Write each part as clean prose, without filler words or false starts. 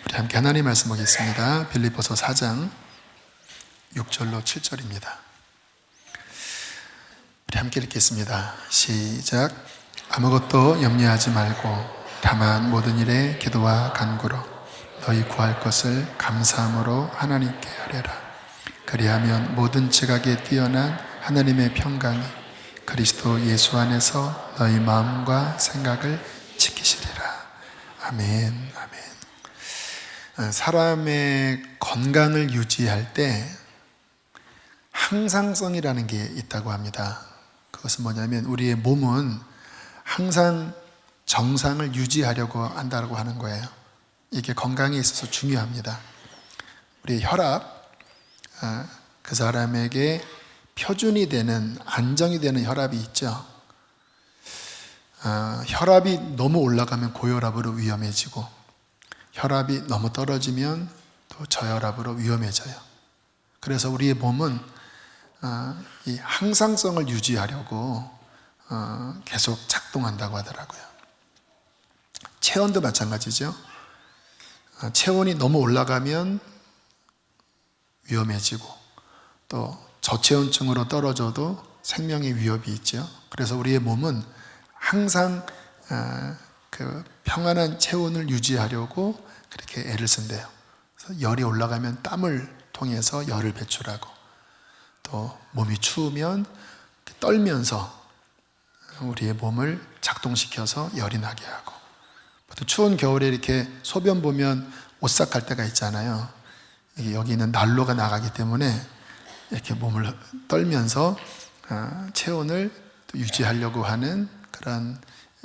우리 함께 하나님 말씀 보겠습니다. 빌립보서 4장 6절로 7절입니다. 우리 함께 읽겠습니다. 시작. 아무것도 염려하지 말고 다만 모든 일에 기도와 간구로 너희 구할 것을 감사함으로 하나님께 아뢰라. 그리하면 모든 지각에 뛰어난 하나님의 평강이 그리스도 예수 안에서 너희 마음과 생각을 지키시리라. 아멘. 아멘. 사람의 건강을 유지할 때 항상성이라는 게 있다고 합니다. 그것은 뭐냐면 우리의 몸은 항상 정상을 유지하려고 한다고 하는 거예요. 이게 건강에 있어서 중요합니다. 우리의 혈압, 그 사람에게 표준이 되는, 안정이 되는 혈압이 있죠. 혈압이 너무 올라가면 고혈압으로 위험해지고, 혈압이 너무 떨어지면 또 저혈압으로 위험해져요. 그래서 우리의 몸은 이 항상성을 유지하려고 계속 작동한다고 하더라고요. 체온도 마찬가지죠. 체온이 너무 올라가면 위험해지고 또 저체온증으로 떨어져도 생명의 위협이 있죠. 그래서 우리의 몸은 항상 그 평안한 체온을 유지하려고 그렇게 애를 쓴대요. 그래서 열이 올라가면 땀을 통해서 열을 배출하고 또 몸이 추우면 떨면서 우리의 몸을 작동시켜서 열이 나게 하고, 또 추운 겨울에 이렇게 소변 보면 오싹할 때가 있잖아요. 여기는 난로가 나가기 때문에 이렇게 몸을 떨면서 체온을 또 유지하려고 하는 그런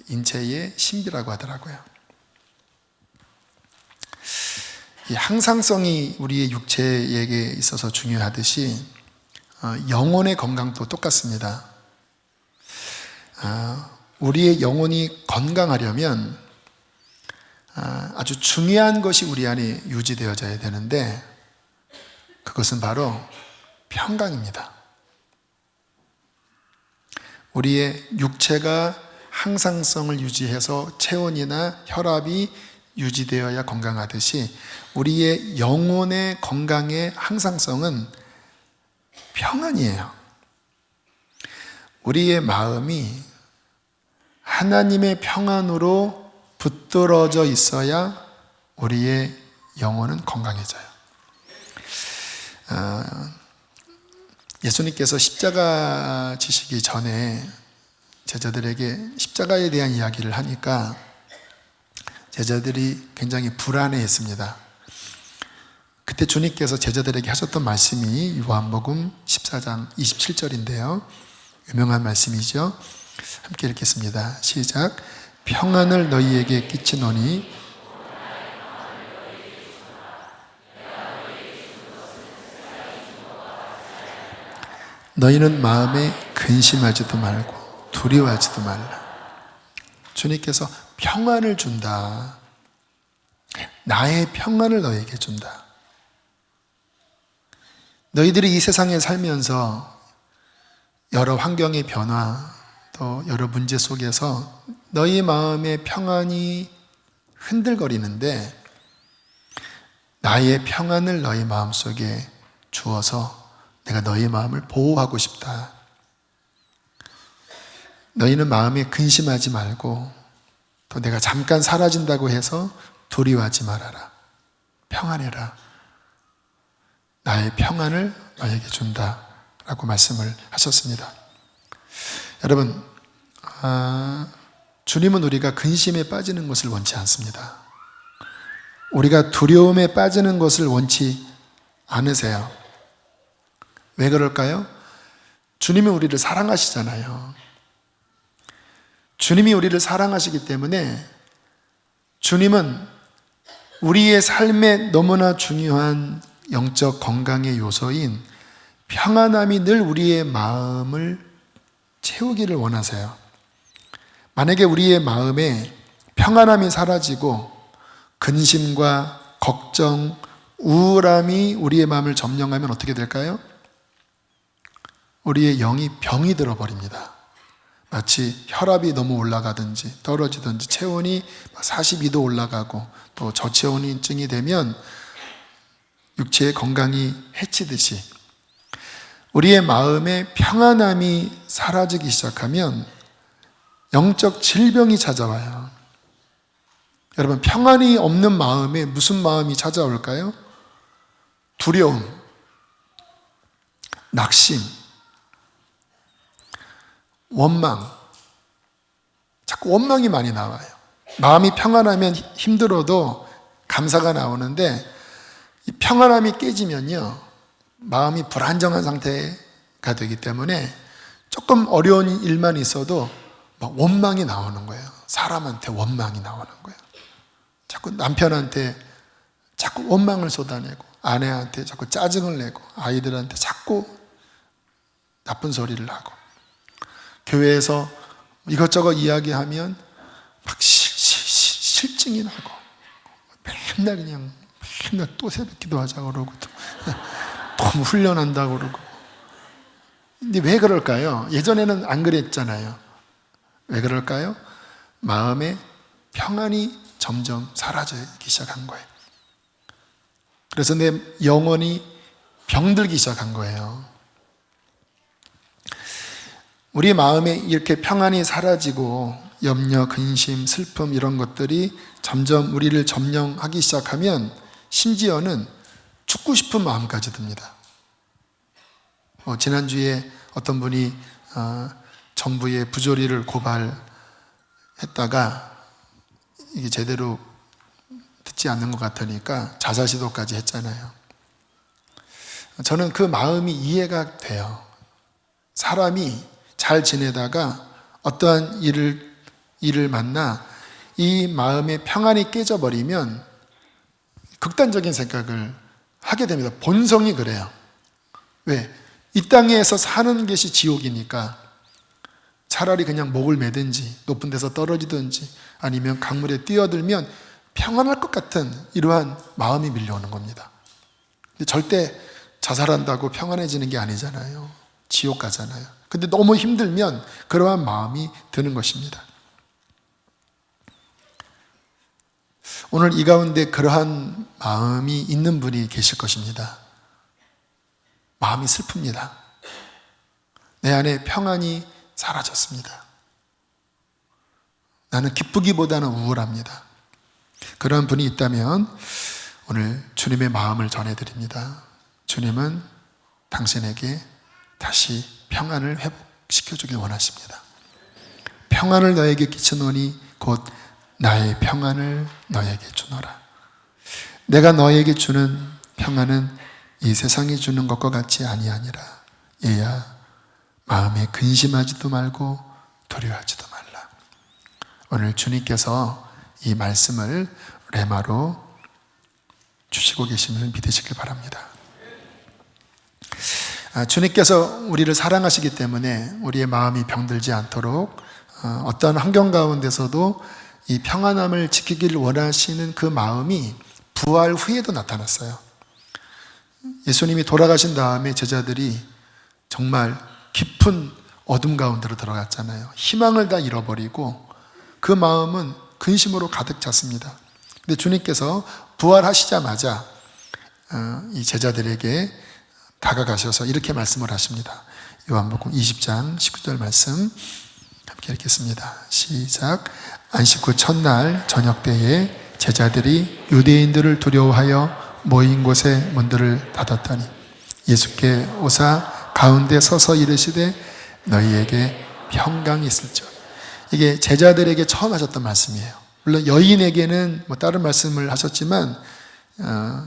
인체의 신비라고 하더라고요. 이 항상성이 우리의 육체에게 있어서 중요하듯이 영혼의 건강도 똑같습니다. 우리의 영혼이 건강하려면 아주 중요한 것이 우리 안에 유지되어져야 되는데 그것은 바로 평강입니다. 우리의 육체가 항상성을 유지해서 체온이나 혈압이 유지되어야 건강하듯이 우리의 영혼의 건강의 항상성은 평안이에요. 우리의 마음이 하나님의 평안으로 붙들어져 있어야 우리의 영혼은 건강해져요. 예수님께서 십자가 지시기 전에 제자들에게 십자가에 대한 이야기를 하니까 제자들이 굉장히 불안해했습니다. 그때 주님께서 제자들에게 하셨던 말씀이 요한복음 14장 27절인데요. 유명한 말씀이죠. 함께 읽겠습니다. 시작. 평안을 너희에게 끼치노니 너희는 마음에 근심하지도 말고 두려워하지도 말라. 주님께서 평안을 준다. 나의 평안을 너희에게 준다. 너희들이 이 세상에 살면서 여러 환경의 변화, 또 여러 문제 속에서 너희 마음의 평안이 흔들거리는데 나의 평안을 너희 마음속에 주어서 내가 너희 마음을 보호하고 싶다. 너희는 마음에 근심하지 말고 또 내가 잠깐 사라진다고 해서 두려워하지 말아라. 평안해라. 나의 평안을 너에게 준다 라고 말씀을 하셨습니다. 여러분, 주님은 우리가 근심에 빠지는 것을 원치 않습니다. 우리가 두려움에 빠지는 것을 원치 않으세요. 왜 그럴까요? 주님이 우리를 사랑하시잖아요. 주님이 우리를 사랑하시기 때문에 주님은 우리의 삶에 너무나 중요한 영적 건강의 요소인 평안함이 늘 우리의 마음을 채우기를 원하세요. 만약에 우리의 마음에 평안함이 사라지고 근심과 걱정, 우울함이 우리의 마음을 점령하면 어떻게 될까요? 우리의 영이 병이 들어버립니다. 마치 혈압이 너무 올라가든지 떨어지든지 체온이 42도 올라가고 또 저체온증이 되면 육체의 건강이 해치듯이 우리의 마음의 평안함이 사라지기 시작하면 영적 질병이 찾아와요. 여러분, 평안이 없는 마음에 무슨 마음이 찾아올까요? 두려움, 낙심, 원망. 자꾸 원망이 많이 나와요. 마음이 평안하면 힘들어도 감사가 나오는데 이 평안함이 깨지면요, 마음이 불안정한 상태가 되기 때문에 조금 어려운 일만 있어도 막 원망이 나오는 거예요. 사람한테 원망이 나오는 거예요. 자꾸 남편한테 자꾸 원망을 쏟아내고, 아내한테 자꾸 짜증을 내고, 아이들한테 자꾸 나쁜 소리를 하고, 교회에서 이것저것 이야기하면 막 실증이 나고, 맨날 그냥 또 새벽 기도하자고 그러고, 또 훈련한다고 그러고. 근데 왜 그럴까요? 예전에는 안 그랬잖아요. 왜 그럴까요? 마음의 평안이 점점 사라지기 시작한 거예요. 그래서 내 영혼이 병들기 시작한 거예요. 우리 마음에 이렇게 평안이 사라지고 염려, 근심, 슬픔 이런 것들이 점점 우리를 점령하기 시작하면 심지어는 죽고 싶은 마음까지 듭니다. 지난주에 어떤 분이 정부의 부조리를 고발했다가 이게 제대로 듣지 않는 것 같으니까 자살시도까지 했잖아요. 저는 그 마음이 이해가 돼요. 사람이 잘 지내다가 어떠한 일을 만나 이 마음의 평안이 깨져버리면 극단적인 생각을 하게 됩니다. 본성이 그래요. 왜? 이 땅에서 사는 것이 지옥이니까 차라리 그냥 목을 매든지 높은 데서 떨어지든지 아니면 강물에 뛰어들면 평안할 것 같은 이러한 마음이 밀려오는 겁니다. 근데 절대 자살한다고 평안해지는 게 아니잖아요. 지옥 가잖아요. 근데 너무 힘들면 그러한 마음이 드는 것입니다. 오늘 이 가운데 그러한 마음이 있는 분이 계실 것입니다. 마음이 슬픕니다. 내 안에 평안이 사라졌습니다. 나는 기쁘기보다는 우울합니다. 그런 분이 있다면 오늘 주님의 마음을 전해드립니다. 주님은 당신에게 다시 평안을 회복시켜주길 원하십니다. 평안을 너에게 끼쳐노니 곧 나의 평안을 너에게 주노라. 내가 너에게 주는 평안은 이 세상이 주는 것과 같이 아니하니라. 얘야, 마음에 근심하지도 말고 두려워하지도 말라. 오늘 주님께서 이 말씀을 레마로 주시고 계심을 믿으시길 바랍니다. 주님께서 우리를 사랑하시기 때문에 우리의 마음이 병들지 않도록 어떤 환경 가운데서도 이 평안함을 지키기를 원하시는 그 마음이 부활 후에도 나타났어요. 예수님이 돌아가신 다음에 제자들이 정말 깊은 어둠 가운데로 들어갔잖아요. 희망을 다 잃어버리고 그 마음은 근심으로 가득 찼습니다. 근데 주님께서 부활하시자마자 이 제자들에게 다가가셔서 이렇게 말씀을 하십니다. 요한복음 20장 19절 말씀 함께 읽겠습니다. 시작. 안식 후 첫날 저녁 때에 제자들이 유대인들을 두려워하여 모인 곳에 문들을 닫았더니 예수께 오사 가운데 서서 이르시되 너희에게 평강이 있을지어다. 이게 제자들에게 처음 하셨던 말씀이에요. 물론 여인에게는 다른 말씀을 하셨지만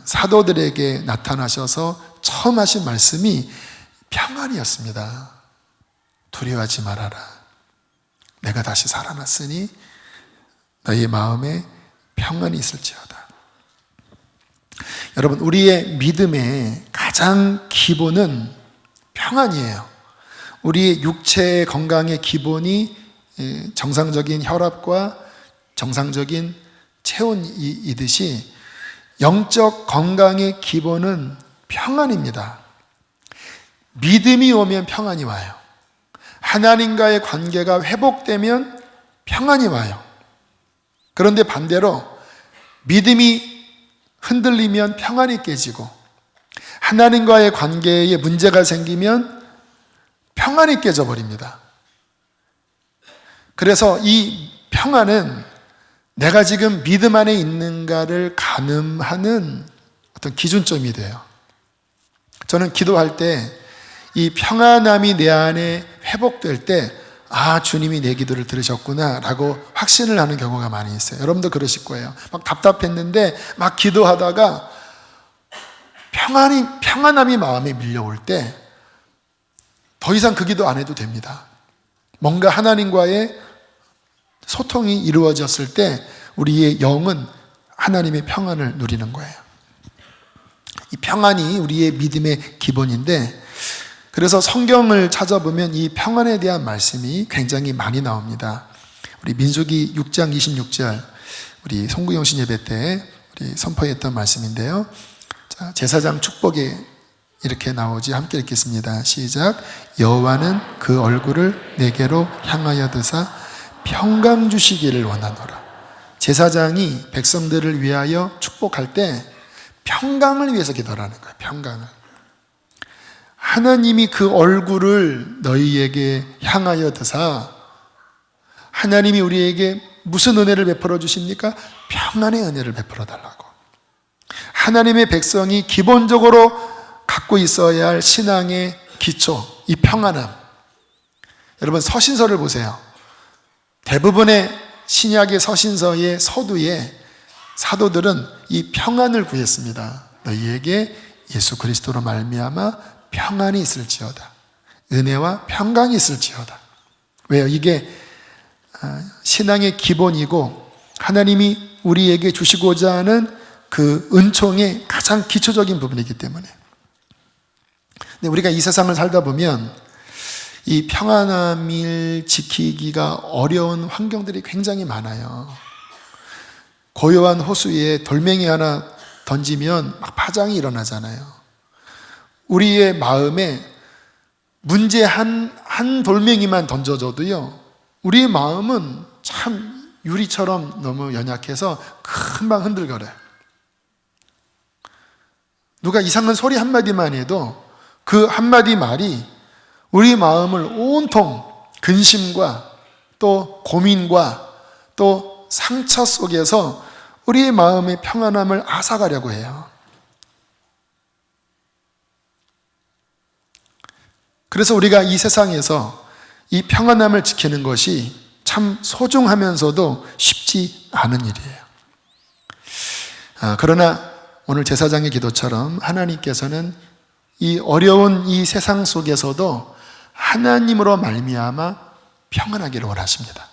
사도들에게 나타나셔서 처음 하신 말씀이 평안이었습니다. 두려워하지 말아라. 내가 다시 살아났으니 너희 마음에 평안이 있을지어다. 여러분, 우리의 믿음의 가장 기본은 평안이에요. 우리의 육체의 건강의 기본이 정상적인 혈압과 정상적인 체온이듯이 영적 건강의 기본은 평안입니다. 믿음이 오면 평안이 와요. 하나님과의 관계가 회복되면 평안이 와요. 그런데 반대로 믿음이 흔들리면 평안이 깨지고, 하나님과의 관계에 문제가 생기면 평안이 깨져버립니다. 그래서 이 평안은 내가 지금 믿음 안에 있는가를 가늠하는 어떤 기준점이 돼요. 저는 기도할 때 이 평안함이 내 안에 회복될 때, 아, 주님이 내 기도를 들으셨구나 라고 확신을 하는 경우가 많이 있어요. 여러분도 그러실 거예요. 막 답답했는데 막 기도하다가 평안함이 마음에 밀려올 때 더 이상 그 기도 안 해도 됩니다. 뭔가 하나님과의 소통이 이루어졌을 때 우리의 영은 하나님의 평안을 누리는 거예요. 이 평안이 우리의 믿음의 기본인데, 그래서 성경을 찾아보면 이 평안에 대한 말씀이 굉장히 많이 나옵니다. 우리 민수기 6장 26절, 우리 송구영신 예배 때 우리 선포했던 말씀인데요. 자, 제사장 축복에 이렇게 나오지. 함께 읽겠습니다. 시작. 여호와는 그 얼굴을 내게로 향하여 드사 평강 주시기를 원하노라. 제사장이 백성들을 위하여 축복할 때 평강을 위해서 기도하는 거예요. 평강을. 하나님이 그 얼굴을 너희에게 향하여 드사, 하나님이 우리에게 무슨 은혜를 베풀어 주십니까? 평안의 은혜를 베풀어 달라고. 하나님의 백성이 기본적으로 갖고 있어야 할 신앙의 기초, 이 평안함. 여러분, 서신서를 보세요. 대부분의 신약의 서신서의 서두에 사도들은 이 평안을 구했습니다. 너희에게 예수 그리스도로 말미암아 평안이 있을지어다. 은혜와 평강이 있을지어다. 왜요? 이게 신앙의 기본이고 하나님이 우리에게 주시고자 하는 그 은총의 가장 기초적인 부분이기 때문에. 근데 우리가 이 세상을 살다 보면 이 평안함을 지키기가 어려운 환경들이 굉장히 많아요. 고요한 호수에 돌멩이 하나 던지면 막 파장이 일어나잖아요. 우리의 마음에 문제 한 돌멩이만 던져줘도요, 우리의 마음은 참 유리처럼 너무 연약해서 금방 흔들거려요. 누가 이상한 소리 한마디만 해도 그 한마디 말이 우리 마음을 온통 근심과 또 고민과 또 상처 속에서 우리의 마음의 평안함을 앗아가려고 해요. 그래서 우리가 이 세상에서 이 평안함을 지키는 것이 참 소중하면서도 쉽지 않은 일이에요. 그러나 오늘 제사장의 기도처럼 하나님께서는 이 어려운 이 세상 속에서도 하나님으로 말미암아 평안하기를 원하십니다.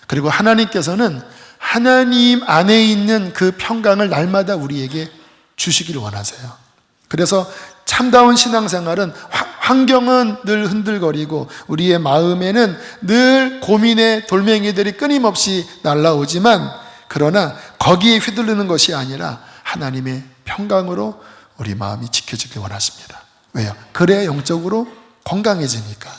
그리고 하나님께서는 하나님 안에 있는 그 평강을 날마다 우리에게 주시기를 원하세요. 그래서 참다운 신앙생활은 환경은 늘 흔들거리고 우리의 마음에는 늘 고민의 돌멩이들이 끊임없이 날라오지만, 그러나 거기에 휘둘리는 것이 아니라 하나님의 평강으로 우리 마음이 지켜지길 원하십니다. 왜요? 그래야 영적으로 건강해지니까.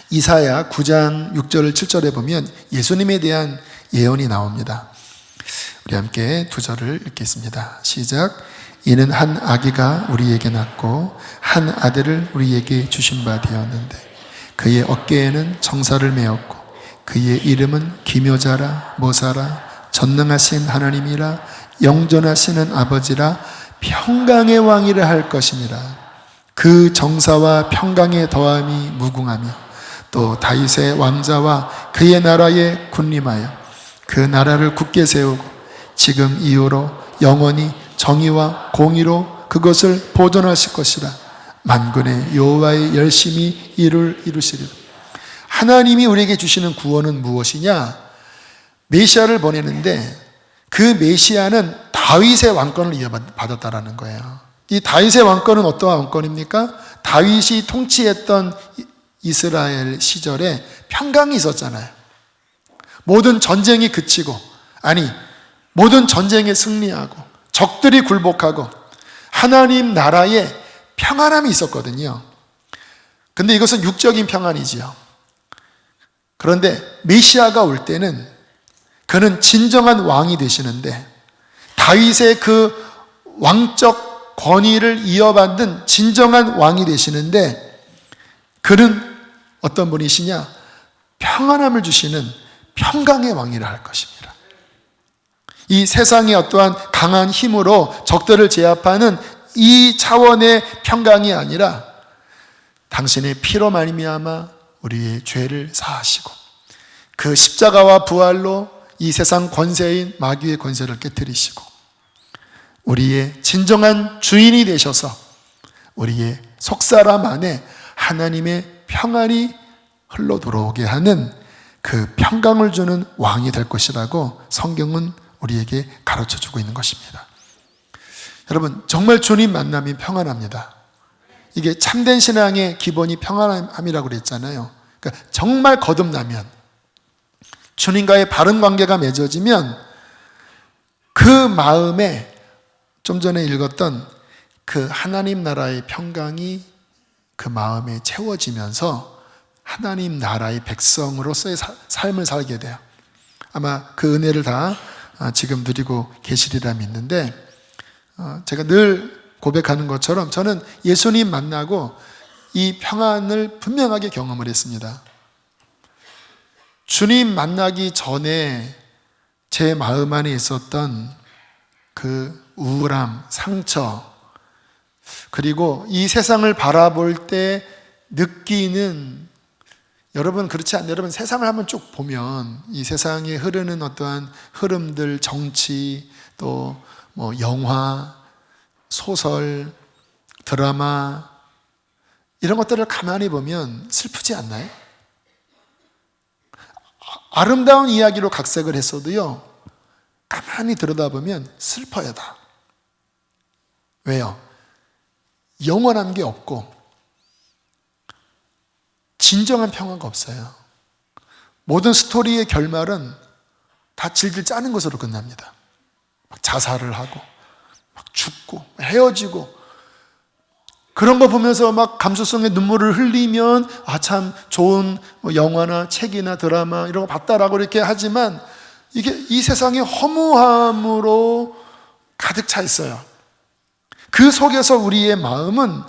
이사야 9장 6절 7절에 보면 예수님에 대한 예언이 나옵니다. 우리 함께 두 절을 읽겠습니다. 시작. 이는 한 아기가 우리에게 낳고 한 아들을 우리에게 주신 바 되었는데 그의 어깨에는 정사를 메었고 그의 이름은 기묘자라 모사라 전능하신 하나님이라 영존하시는 아버지라 평강의 왕이라 할 것이니라. 그 정사와 평강의 더함이 무궁하며 또 다윗의 왕자와 그의 나라에 군림하여 그 나라를 굳게 세우고 지금 이후로 영원히 정의와 공의로 그것을 보존하실 것이라. 만군의 여호와의 열심히 이루시리라. 하나님이 우리에게 주시는 구원은 무엇이냐? 메시아를 보내는데 그 메시아는 다윗의 왕권을 이어받았다라는 거예요. 이 다윗의 왕권은 어떠한 왕권입니까? 다윗이 통치했던 이스라엘 시절에 평강이 있었잖아요. 모든 전쟁이 그치고, 모든 전쟁에 승리하고 적들이 굴복하고 하나님 나라에 평안함이 있었거든요. 근데 이것은 육적인 평안이지요. 그런데 메시아가 올 때는 그는 진정한 왕이 되시는데, 다윗의 그 왕적 권위를 이어받는 진정한 왕이 되시는데, 그는 어떤 분이시냐? 평안함을 주시는 평강의 왕이라 할 것입니다. 이 세상의 어떠한 강한 힘으로 적들을 제압하는 이 차원의 평강이 아니라 당신의 피로 말미암아 우리의 죄를 사하시고 그 십자가와 부활로 이 세상 권세인 마귀의 권세를 깨뜨리시고 우리의 진정한 주인이 되셔서 우리의 속사람 안에 하나님의 평안이 흘러 들어오게 하는 그 평강을 주는 왕이 될 것이라고 성경은 우리에게 가르쳐주고 있는 것입니다. 여러분, 정말 주님 만남이 평안합니다. 이게 참된 신앙의 기본이 평안함이라고 그랬잖아요. 그러니까 정말 거듭나면, 주님과의 바른 관계가 맺어지면 그 마음에 좀 전에 읽었던 그 하나님 나라의 평강이 그 마음에 채워지면서 하나님 나라의 백성으로서의 삶을 살게 돼요. 아마 그 은혜를 다 지금 누리고 계시리라 믿는데, 제가 늘 고백하는 것처럼 저는 예수님 만나고 이 평안을 분명하게 경험을 했습니다. 주님 만나기 전에 제 마음 안에 있었던 그 우울함, 상처, 그리고 이 세상을 바라볼 때 느끼는, 여러분 그렇지 않나요? 여러분 세상을 한번 쭉 보면 이 세상에 흐르는 어떠한 흐름들, 정치, 또 뭐 영화, 소설, 드라마, 이런 것들을 가만히 보면 슬프지 않나요? 아름다운 이야기로 각색을 했어도요, 가만히 들여다보면 슬퍼요 다. 왜요? 영원한 게 없고 진정한 평화가 없어요. 모든 스토리의 결말은 다 질질 짜는 것으로 끝납니다. 막 자살을 하고 막 죽고 헤어지고, 그런 거 보면서 막 감수성의 눈물을 흘리면 참 좋은 영화나 책이나 드라마 이런 거 봤다라고 이렇게 하지만, 이게 이 세상의 허무함으로 가득 차 있어요. 그 속에서 우리의 마음은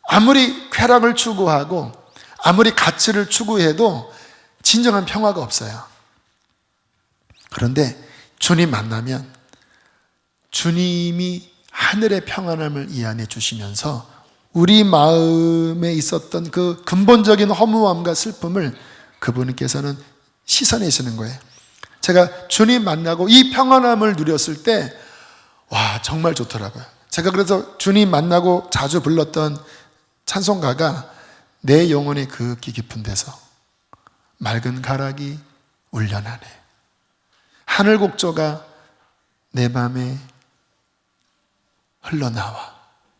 아무리 쾌락을 추구하고 아무리 가치를 추구해도 진정한 평화가 없어요. 그런데 주님 만나면 주님이 하늘의 평안함을 이 안에 주시면서 우리 마음에 있었던 그 근본적인 허무함과 슬픔을 그분께서는 씻어내시는 거예요. 제가 주님 만나고 이 평안함을 누렸을 때, 와, 정말 좋더라고요. 제가 그래서 주님 만나고 자주 불렀던 찬송가가 내 영혼의 극히 깊은 데서 맑은 가락이 울려나네, 하늘 곡조가 내 맘에 흘러나와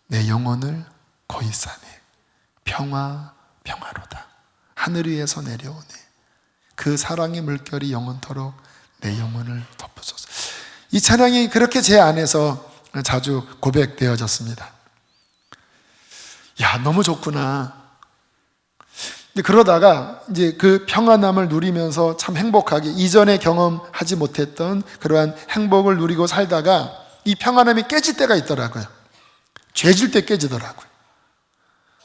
내 영혼을 거의 싸네, 평화로다, 하늘 위에서 내려오네, 그 사랑의 물결이 영원토록 내 영혼을 덮으소서. 이 찬양이 그렇게 제 안에서 자주 고백되어졌습니다. 야, 너무 좋구나. 근데 그러다가 이제 그 평안함을 누리면서 참 행복하게 이전에 경험하지 못했던 그러한 행복을 누리고 살다가 이 평안함이 깨질 때가 있더라고요. 죄질 때 깨지더라고요.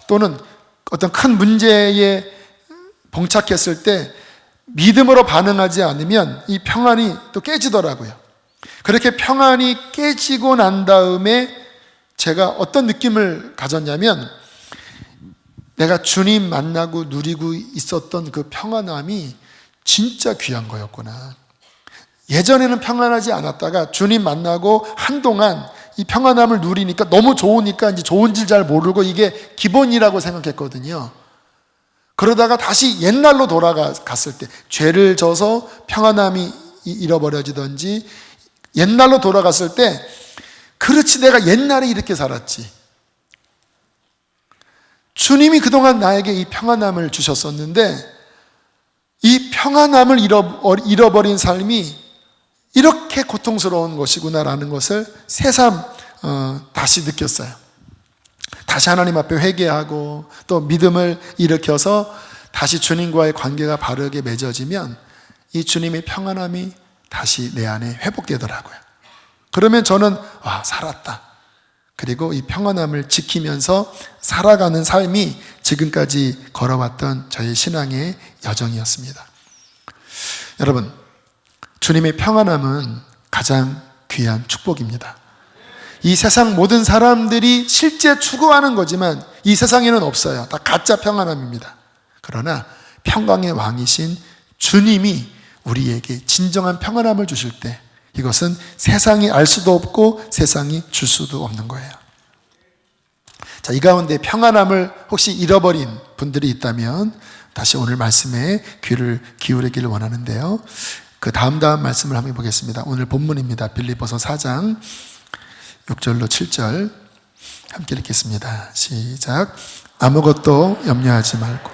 또는 어떤 큰 문제에 봉착했을 때 믿음으로 반응하지 않으면 이 평안이 또 깨지더라고요. 그렇게 평안이 깨지고 난 다음에 제가 어떤 느낌을 가졌냐면, 내가 주님 만나고 누리고 있었던 그 평안함이 진짜 귀한 거였구나. 예전에는 평안하지 않았다가 주님 만나고 한동안 이 평안함을 누리니까 너무 좋으니까 이제 좋은지 잘 모르고 이게 기본이라고 생각했거든요. 그러다가 다시 옛날로 돌아갔을 때, 죄를 져서 평안함이 잃어버려지든지 옛날로 돌아갔을 때, 그렇지, 내가 옛날에 이렇게 살았지. 주님이 그동안 나에게 이 평안함을 주셨었는데 이 평안함을 잃어버린 삶이 이렇게 고통스러운 것이구나라는 것을 새삼 다시 느꼈어요. 다시 하나님 앞에 회개하고 또 믿음을 일으켜서 다시 주님과의 관계가 바르게 맺어지면 이 주님의 평안함이 다시 내 안에 회복되더라고요. 그러면 저는 살았다. 그리고 이 평안함을 지키면서 살아가는 삶이 지금까지 걸어왔던 저의 신앙의 여정이었습니다. 여러분, 주님의 평안함은 가장 귀한 축복입니다. 이 세상 모든 사람들이 실제 추구하는 거지만 이 세상에는 없어요. 다 가짜 평안함입니다. 그러나 평강의 왕이신 주님이 우리에게 진정한 평안함을 주실 때 이것은 세상이 알 수도 없고 세상이 줄 수도 없는 거예요. 자, 이 가운데 평안함을 혹시 잃어버린 분들이 있다면 다시 오늘 말씀에 귀를 기울이기를 원하는데요. 그 다음 말씀을 한번 보겠습니다. 오늘 본문입니다. 빌립보서 4장 6절로 7절 함께 읽겠습니다. 시작. 아무것도 염려하지 말고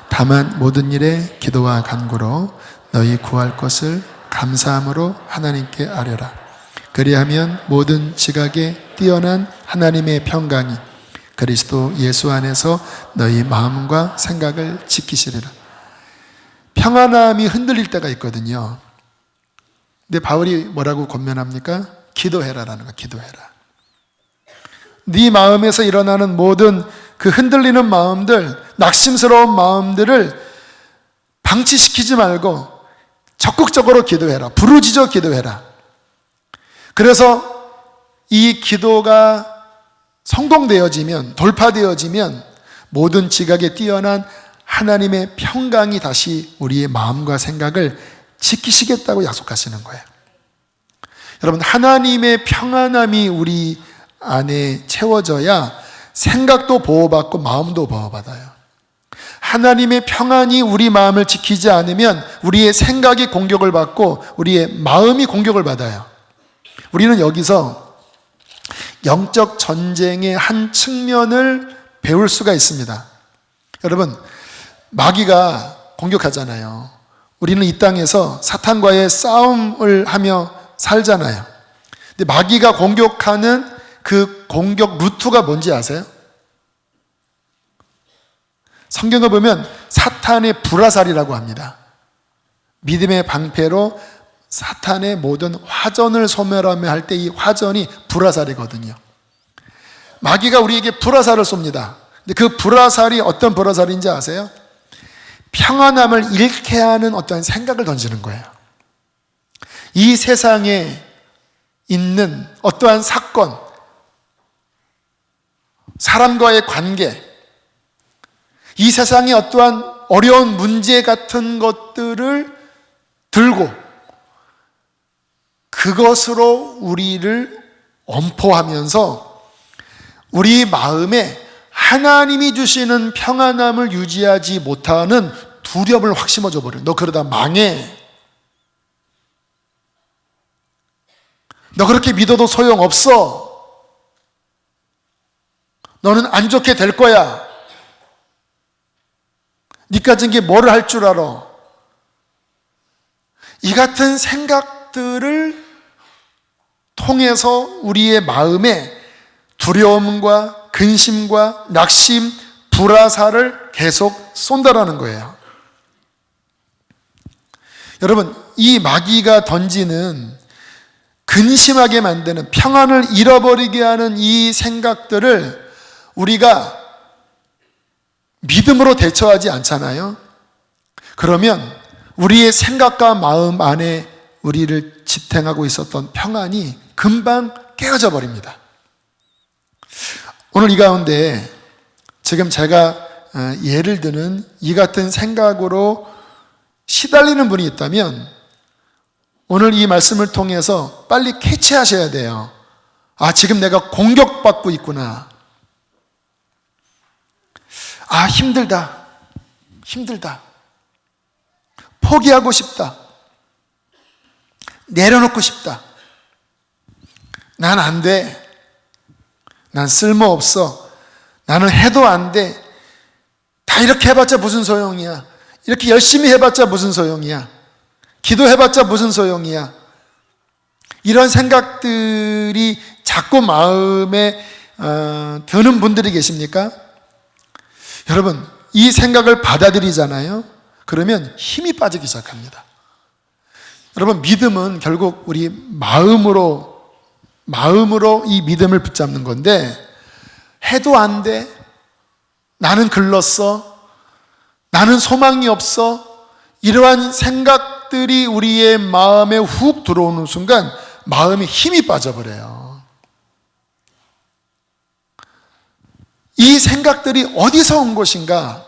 다만 모든 일에 기도와 간구로 너희 구할 것을 감사함으로 하나님께 아뢰라. 그리하면 모든 지각에 뛰어난 하나님의 평강이 그리스도 예수 안에서 너희 마음과 생각을 지키시리라. 평안함이 흔들릴 때가 있거든요. 근데 바울이 뭐라고 권면합니까? 기도해라라는 거. 기도해라. 네 마음에서 일어나는 모든 그 흔들리는 마음들, 낙심스러운 마음들을 방치시키지 말고 적극적으로 기도해라. 부르짖어 기도해라. 그래서 이 기도가 성공되어지면, 돌파되어지면 모든 지각에 뛰어난 하나님의 평강이 다시 우리의 마음과 생각을 지키시겠다고 약속하시는 거예요. 여러분, 하나님의 평안함이 우리 안에 채워져야 생각도 보호받고 마음도 보호받아요. 하나님의 평안이 우리 마음을 지키지 않으면 우리의 생각이 공격을 받고 우리의 마음이 공격을 받아요. 우리는 여기서 영적 전쟁의 한 측면을 배울 수가 있습니다. 여러분, 마귀가 공격하잖아요. 우리는 이 땅에서 사탄과의 싸움을 하며 살잖아요. 근데 마귀가 공격하는 그 공격 루트가 뭔지 아세요? 성경을 보면 사탄의 불화살이라고 합니다. 믿음의 방패로 사탄의 모든 화전을 소멸하며 할 때 이 화전이 불화살이거든요. 마귀가 우리에게 불화살을 쏩니다. 근데 그 불화살이 어떤 불화살인지 아세요? 평안함을 잃게 하는 어떠한 생각을 던지는 거예요. 이 세상에 있는 어떠한 사건, 사람과의 관계, 이 세상의 어떠한 어려운 문제 같은 것들을 들고 그것으로 우리를 엄포하면서 우리 마음에 하나님이 주시는 평안함을 유지하지 못하는 두려움을 확 심어줘 버려요. 너 그러다 망해. 너 그렇게 믿어도 소용없어. 너는 안 좋게 될 거야. 니 가진 게 뭐를 할 줄 알아. 이 같은 생각들을 통해서 우리의 마음에 두려움과 근심과 낙심, 불화살을 계속 쏜다라는 거예요. 여러분, 이 마귀가 던지는 근심하게 만드는, 평안을 잃어버리게 하는 이 생각들을 우리가 믿음으로 대처하지 않잖아요. 그러면 우리의 생각과 마음 안에 우리를 지탱하고 있었던 평안이 금방 깨어져 버립니다. 오늘 이 가운데 지금 제가 예를 드는 이 같은 생각으로 시달리는 분이 있다면 오늘 이 말씀을 통해서 빨리 캐치하셔야 돼요. 아, 지금 내가 공격받고 있구나. 아, 힘들다. 포기하고 싶다. 내려놓고 싶다. 난 안 돼. 난 쓸모없어. 나는 해도 안 돼. 다 이렇게 해봤자 무슨 소용이야. 이렇게 열심히 해봤자 무슨 소용이야. 기도해봤자 무슨 소용이야. 이런 생각들이 자꾸 마음에 드는 분들이 계십니까? 여러분, 이 생각을 받아들이잖아요. 그러면 힘이 빠지기 시작합니다. 여러분, 믿음은 결국 우리 마음으로 이 믿음을 붙잡는 건데, 해도 안 돼, 나는 글렀어, 나는 소망이 없어, 이러한 생각들이 우리의 마음에 훅 들어오는 순간 마음에 힘이 빠져버려요. 이 생각들이 어디서 온 것인가?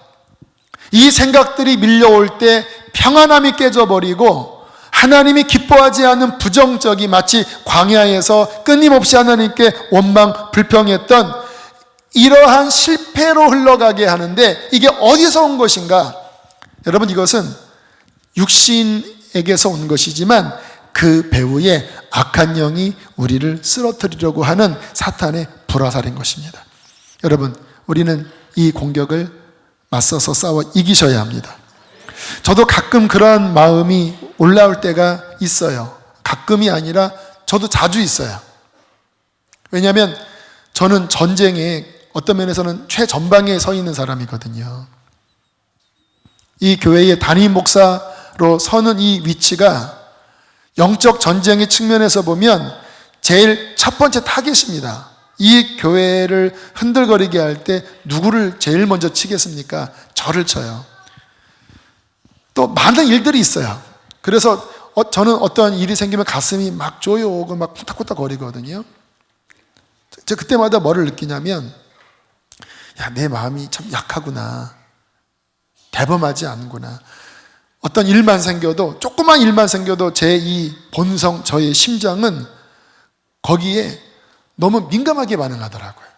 이 생각들이 밀려올 때 평안함이 깨져버리고, 하나님이 기뻐하지 않는 부정적이 마치 광야에서 끊임없이 하나님께 원망 불평했던 이러한 실패로 흘러가게 하는데, 이게 어디서 온 것인가? 여러분, 이것은 육신에게서 온 것이지만 그 배후에 악한 영이 우리를 쓰러뜨리려고 하는 사탄의 불화살인 것입니다. 여러분, 우리는 이 공격을 맞서서 싸워 이기셔야 합니다. 저도 가끔 그런 마음이 올라올 때가 있어요. 가끔이 아니라 저도 자주 있어요. 왜냐하면 저는 전쟁에 어떤 면에서는 최전방에 서 있는 사람이거든요. 이 교회의 담임 목사로 서는 이 위치가 영적 전쟁의 측면에서 보면 제일 첫 번째 타겟입니다. 이 교회를 흔들거리게 할 때 누구를 제일 먼저 치겠습니까? 저를 쳐요. 또 많은 일들이 있어요. 그래서 저는 어떤 일이 생기면 가슴이 막 조여오고 막 쿵탁쿵탁 거리거든요. 제가 그때마다 뭐를 느끼냐면, 야, 내 마음이 참 약하구나, 대범하지 않구나. 어떤 일만 생겨도, 조그만 일만 생겨도 제 이 본성, 저의 심장은 거기에 너무 민감하게 반응하더라고요.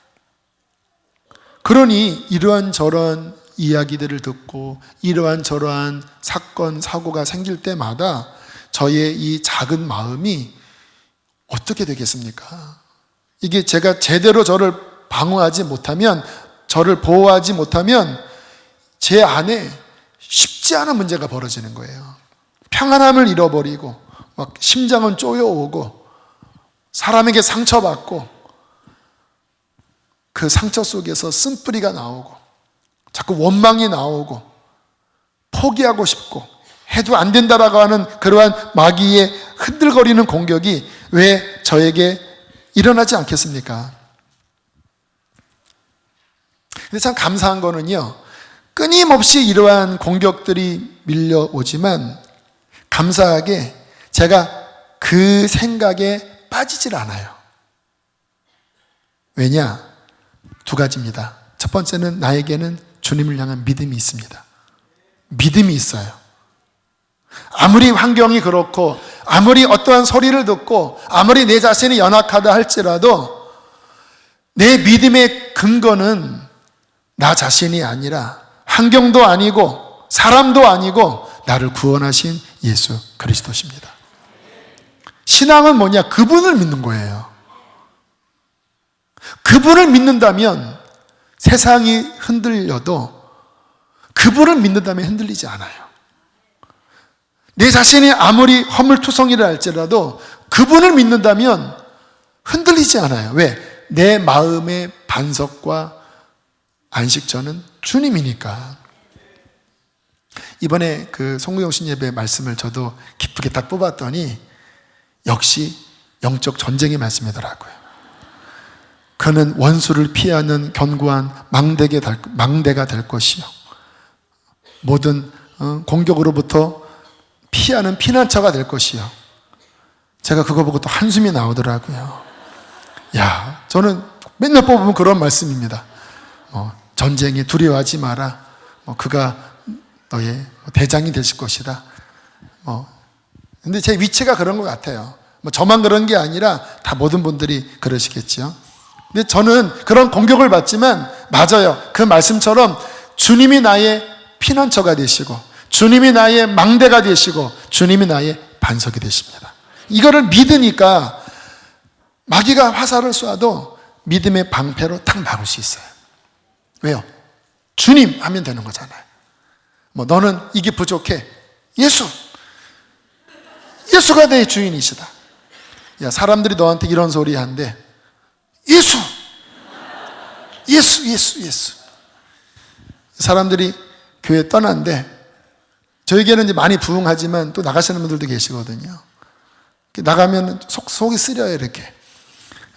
그러니 이러한 저러한 이야기들을 듣고 이러한 저러한 사건, 사고가 생길 때마다 저의 이 작은 마음이 어떻게 되겠습니까? 이게 제가 제대로 저를 방어하지 못하면, 저를 보호하지 못하면 제 안에 쉽지 않은 문제가 벌어지는 거예요. 평안함을 잃어버리고 막 심장은 쪼여오고 사람에게 상처받고 그 상처 속에서 쓴뿌리가 나오고 자꾸 원망이 나오고 포기하고 싶고 해도 안 된다라고 하는 그러한 마귀의 흔들거리는 공격이 왜 저에게 일어나지 않겠습니까? 근데 참 감사한 거는요, 끊임없이 이러한 공격들이 밀려오지만 감사하게 제가 그 생각에 빠지질 않아요. 왜냐? 두 가지입니다. 첫 번째는 나에게는 주님을 향한 믿음이 있습니다. 믿음이 있어요. 아무리 환경이 그렇고 아무리 어떠한 소리를 듣고 아무리 내 자신이 연약하다 할지라도 내 믿음의 근거는 나 자신이 아니라 환경도 아니고 사람도 아니고 나를 구원하신 예수 그리스도십니다. 신앙은 뭐냐? 그분을 믿는 거예요. 그분을 믿는다면 세상이 흔들려도 그분을 믿는다면 흔들리지 않아요. 내 자신이 아무리 허물투성이라 할지라도 그분을 믿는다면 흔들리지 않아요. 왜? 내 마음의 반석과 안식처는 주님이니까. 이번에 그 송구영신 예배 말씀을 저도 기쁘게 딱 뽑았더니 역시 영적 전쟁의 말씀이더라고요. 그는 원수를 피하는 견고한 망대가 될 것이요, 모든 공격으로부터 피하는 피난처가 될 것이요. 제가 그거 보고 또 한숨이 나오더라고요. 야, 저는 맨날 뽑으면 그런 말씀입니다. 전쟁에 두려워하지 마라. 그가 너의 대장이 되실 것이다. 근데 제 위치가 그런 것 같아요. 저만 그런 게 아니라 다 모든 분들이 그러시겠죠. 근데 저는 그런 공격을 받지만 맞아요. 그 말씀처럼 주님이 나의 피난처가 되시고 주님이 나의 망대가 되시고 주님이 나의 반석이 되십니다. 이거를 믿으니까 마귀가 화살을 쏴도 믿음의 방패로 탁 막을 수 있어요. 왜요? 주님 하면 되는 거잖아요. 너는 이게 부족해. 예수가 내 주인이시다. 야, 사람들이 너한테 이런 소리 한대. 예수! 예수, 예수, 예수. 사람들이 교회 떠난데 저에게는 이제 많이 부응하지만 또 나가시는 분들도 계시거든요. 나가면 속이 쓰려요, 이렇게.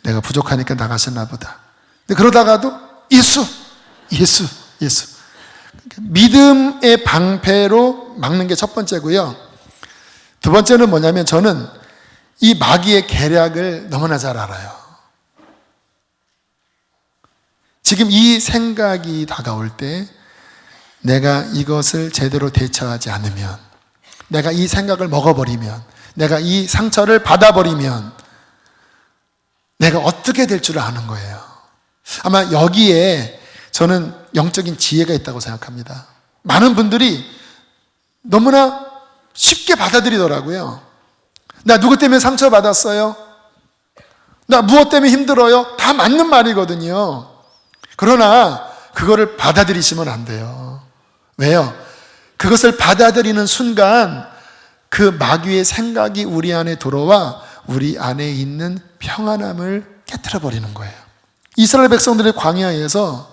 내가 부족하니까 나가셨나 보다. 근데 그러다가도 예수, 예수, 예수. 믿음의 방패로 막는 게 첫 번째고요. 두 번째는 뭐냐면 저는 이 마귀의 계략을 너무나 잘 알아요. 지금 이 생각이 다가올 때 내가 이것을 제대로 대처하지 않으면, 내가 이 생각을 먹어버리면, 내가 이 상처를 받아버리면 내가 어떻게 될 줄 아는 거예요. 아마 여기에 저는 영적인 지혜가 있다고 생각합니다. 많은 분들이 너무나 쉽게 받아들이더라고요. 나 누구 때문에 상처받았어요? 나 무엇 때문에 힘들어요? 다 맞는 말이거든요. 그러나 그거를 받아들이시면 안 돼요. 왜요? 그것을 받아들이는 순간 그 마귀의 생각이 우리 안에 들어와 우리 안에 있는 평안함을 깨트려 버리는 거예요. 이스라엘 백성들의 광야에서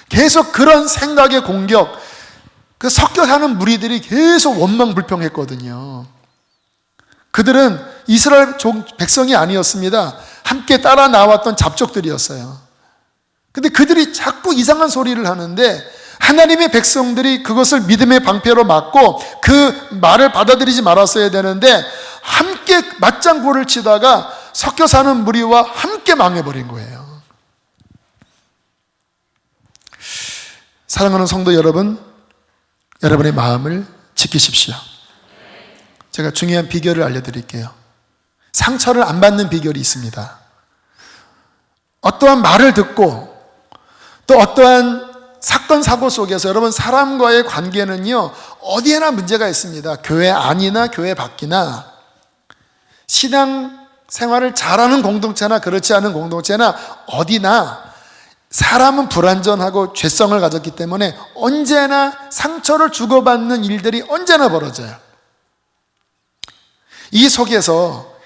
계속 그런 생각의 공격, 그 섞여 사는 무리들이 계속 원망불평했거든요. 그들은 이스라엘 백성이 아니었습니다. 함께 따라 나왔던 잡족들이었어요. 근데 그들이 자꾸 이상한 소리를 하는데 하나님의 백성들이 그것을 믿음의 방패로 막고 그 말을 받아들이지 말았어야 되는데 함께 맞장구를 치다가 섞여 사는 무리와 함께 망해버린 거예요. 사랑하는 성도 여러분, 여러분의 마음을 지키십시오. 제가 중요한 비결을 알려드릴게요. 상처를 안 받는 비결이 있습니다. 어떠한 말을 듣고 또 어떠한 사건, 사고 속에서 여러분 사람과의 관계는요 어디에나 문제가 있습니다. 교회 안이나 교회 밖이나 신앙 생활을 잘하는 공동체나 그렇지 않은 공동체나 어디나 사람은 불완전하고 죄성을 가졌기 때문에 언제나 상처를 주고받는 일들이 언제나 벌어져요. 이 속에서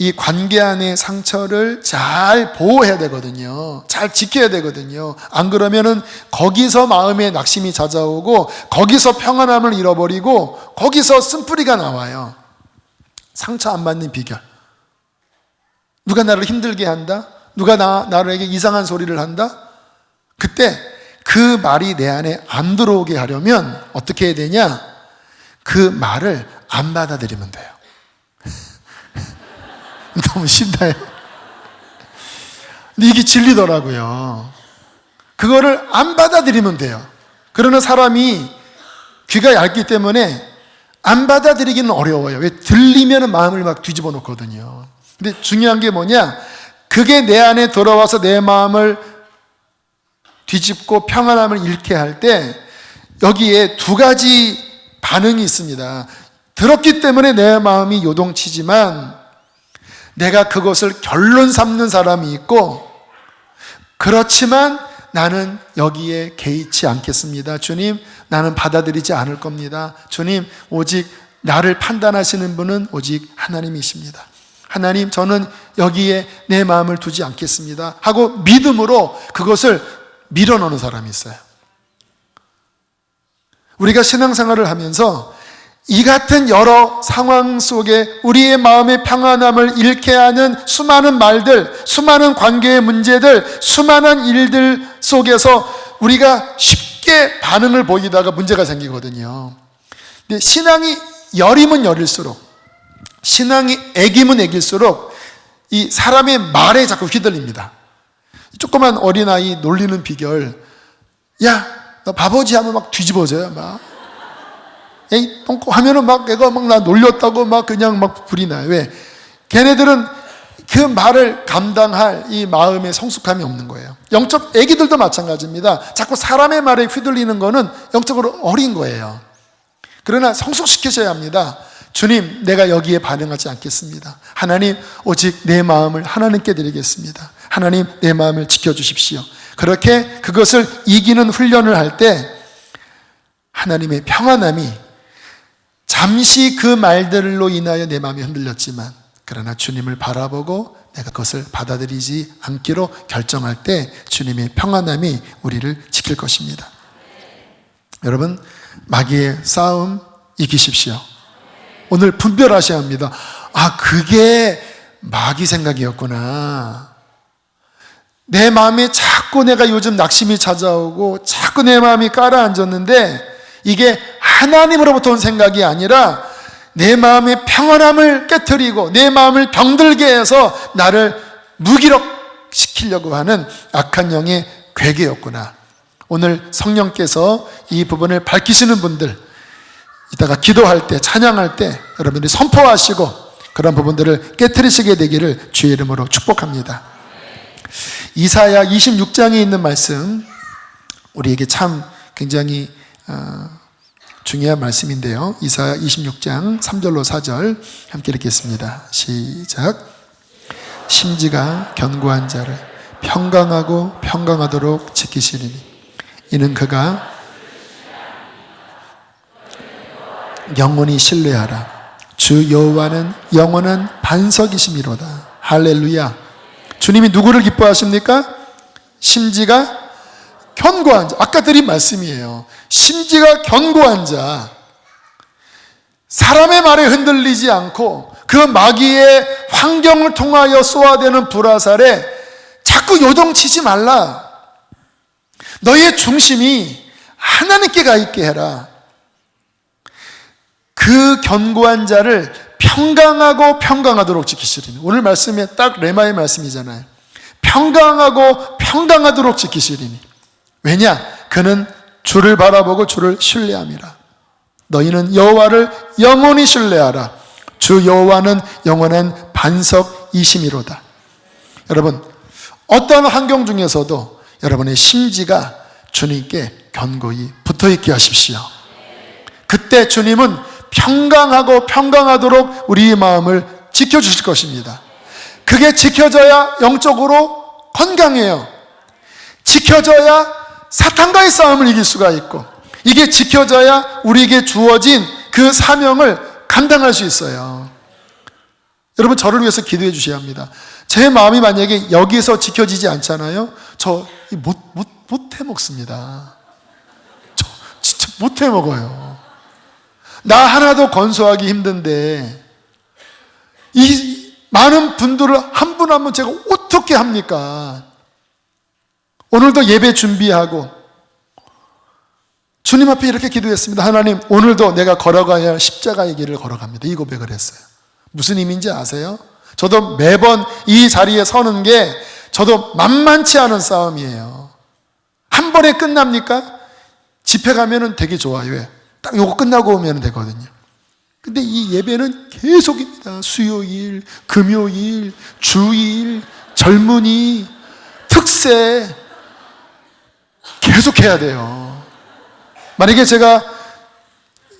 이 관계 안의 상처를 잘 보호해야 되거든요. 잘 지켜야 되거든요. 안 그러면은 거기서 마음의 낙심이 찾아오고 거기서 평안함을 잃어버리고 거기서 쓴뿌리가 나와요. 상처 안 받는 비결. 누가 나를 힘들게 한다? 누가 나에게 이상한 소리를 한다? 그때 그 말이 내 안에 안 들어오게 하려면 어떻게 해야 되냐? 그 말을 안 받아들이면 돼요. 너무 쉽나요? 근데 이게 진리더라고요. 그거를 안 받아들이면 돼요. 그러나 사람이 귀가 얇기 때문에 안 받아들이기는 어려워요. 왜? 들리면 마음을 막 뒤집어 놓거든요. 근데 중요한 게 뭐냐? 그게 내 안에 들어와서 내 마음을 뒤집고 평안함을 잃게 할 때 여기에 두 가지 반응이 있습니다. 들었기 때문에 내 마음이 요동치지만 내가 그것을 결론 삼는 사람이 있고, 그렇지만 나는 여기에 개의치 않겠습니다. 주님, 나는 받아들이지 않을 겁니다. 주님, 오직 나를 판단하시는 분은 오직 하나님이십니다. 하나님, 저는 여기에 내 마음을 두지 않겠습니다 하고 믿음으로 그것을 밀어넣는 사람이 있어요. 우리가 신앙생활을 하면서 이 같은 여러 상황 속에 우리의 마음의 평안함을 잃게 하는 수많은 말들, 수많은 관계의 문제들, 수많은 일들 속에서 우리가 쉽게 반응을 보이다가 문제가 생기거든요. 근데 신앙이 여리면 여릴수록, 신앙이 애기면 애길수록 이 사람의 말에 자꾸 휘둘립니다. 조그만 어린아이 놀리는 비결, 야, 너 바보지 하면 막 뒤집어져요, 막. 에이, 똥꼬 하면은 막 애가 막 나 놀렸다고 막 그냥 막 불이 나요. 왜? 걔네들은 그 말을 감당할 이 마음의 성숙함이 없는 거예요. 영적 애기들도 마찬가지입니다. 자꾸 사람의 말에 휘둘리는 거는 영적으로 어린 거예요. 그러나 성숙시키셔야 합니다. 주님, 내가 여기에 반응하지 않겠습니다. 하나님, 오직 내 마음을 하나님께 드리겠습니다. 하나님, 내 마음을 지켜주십시오. 그렇게 그것을 이기는 훈련을 할 때 하나님의 평안함이, 잠시 그 말들로 인하여 내 마음이 흔들렸지만 그러나 주님을 바라보고 내가 그것을 받아들이지 않기로 결정할 때 주님의 평안함이 우리를 지킬 것입니다. 여러분, 마귀의 싸움 이기십시오. 오늘 분별하셔야 합니다. 아, 그게 마귀 생각이었구나. 내 마음에 자꾸 내가 요즘 낙심이 찾아오고 자꾸 내 마음이 가라앉았는데 이게 하나님으로부터 온 생각이 아니라 내 마음의 평안함을 깨트리고 내 마음을 병들게 해서 나를 무기력시키려고 하는 악한 영의 괴계였구나. 오늘 성령께서 이 부분을 밝히시는 분들, 이따가 기도할 때, 찬양할 때 여러분들이 선포하시고 그런 부분들을 깨트리시게 되기를 주의 이름으로 축복합니다. 이사야 26장에 있는 말씀, 우리에게 참 굉장히 중요한 말씀인데요. 이사야 26장 3절로 4절 함께 읽겠습니다. 시작. 심지가 견고한 자를 평강하고 평강하도록 지키시리니 이는 그가 영원히 신뢰하라. 주 여호와는 영원한 반석이심이로다. 할렐루야. 주님이 누구를 기뻐하십니까? 심지가 견고한 자. 아까 드린 말씀이에요. 심지가 견고한 자. 사람의 말에 흔들리지 않고 그 마귀의 환경을 통하여 쏘아대는 불화살에 자꾸 요동치지 말라. 너의 중심이 하나님께 가 있게 해라. 그 견고한 자를 평강하고 평강하도록 지키시리니. 오늘 말씀에 딱 레마의 말씀이잖아요. 평강하고 평강하도록 지키시리니. 왜냐? 그는 주를 바라보고 주를 신뢰함이라. 너희는 여호와를 영원히 신뢰하라. 주 여호와는 영원한 반석이심이로다. 여러분, 어떤 환경 중에서도 여러분의 심지가 주님께 견고히 붙어있게 하십시오. 그때 주님은 평강하고 평강하도록 우리의 마음을 지켜주실 것입니다. 그게 지켜져야 영적으로 건강해요. 지켜져야 사탄과의 싸움을 이길 수가 있고, 이게 지켜져야 우리에게 주어진 그 사명을 감당할 수 있어요. 여러분, 저를 위해서 기도해 주셔야 합니다. 제 마음이 만약에 여기서 지켜지지 않잖아요. 저 못 해먹습니다. 저 진짜 못 해먹어요. 나 하나도 건소하기 힘든데 이 많은 분들을 한 분 한 분 제가 어떻게 합니까? 오늘도 예배 준비하고 주님 앞에 이렇게 기도했습니다. 하나님, 오늘도 내가 걸어가야 할 십자가의 길을 걸어갑니다. 이 고백을 했어요. 무슨 의미인지 아세요? 저도 매번 이 자리에 서는 게 저도 만만치 않은 싸움이에요. 한 번에 끝납니까? 집회 가면은 되게 좋아요. 왜? 딱 요거 끝나고 오면 되거든요. 근데 이 예배는 계속입니다. 수요일, 금요일, 주일, 젊은이, 특세 계속 해야 돼요. 만약에 제가